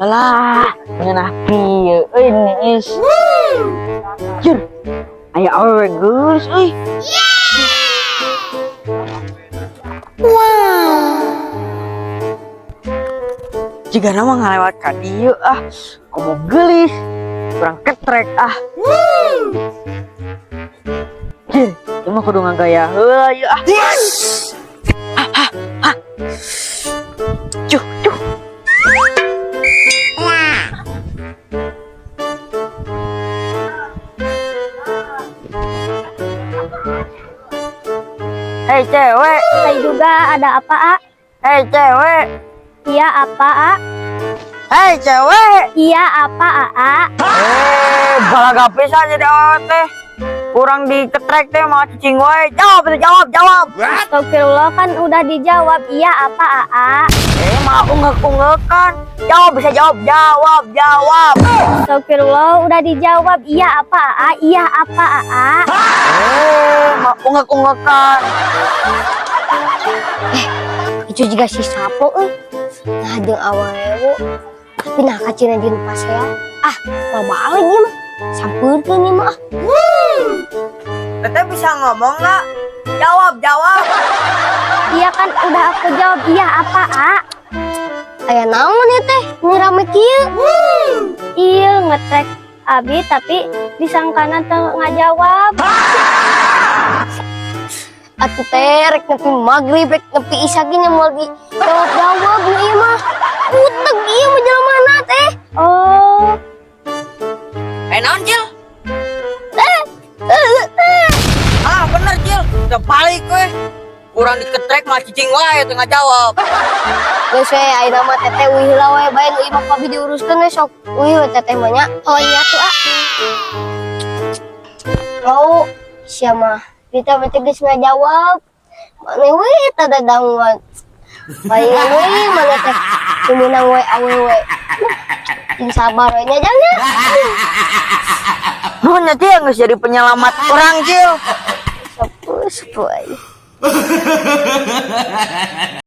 Alah, ngeunah pieu ini is. Jur. Aya awewe geus euy. Jika nama ngalewat ka dieu komo gelis, kurang ketrek Jir, itu mah kudu ngagaya heula ieu Cuh. Hei cewek, Saya juga ada apa, A? hei cewek, Iya apa, A? hei cewek. Iya apa, A? Balaga pisan jadi awet teh. Kurang diketrek teh malah cicing wae. Jawab. Astagfirullah, kan udah dijawab. Iya apa, A? Malah unggek-unggekan. Bisa jawab. Astagfirullah, udah dijawab. Iya apa, A? Iya apa, A? Malah unggek-unggekan. Itu juga si sapo, ngadeng awewe. Tapi nah kacina jeung pas ya. Mau balik ieu mah. Sampurkeun ieu mah. Teteh bisa ngomong nggak? Jawab. Iya kan udah aku jawab. Iya apa, A? Aya naon ya teh? Ngirame kieu. Iya ngetrek abi tapi disangkana teu ngajawab. Atuh teh rek nepi magrib rek nepi isya ge nya moal dijawab ieu mah. Uteg ieu mah jelemana teh. Oh. Naon Cil? Bener Cil. Udah balik weh. Kurang diketrek malah cicing wae teu ngajawab. Geus we ayeuna mah teteh uih heula we bae nu imah pabi diuruskeun we sok uih we teteh mah nya. Oh iya tuh, A. Mau sia mah kita mah teh geus ngajawab. Maneh we tada dangwan. Bae we maneh teh kuminang we awewe. Jeung sabar we nya jangan. Nuhun Cil geus jadi penyelamat orang Cil. Sapus poe.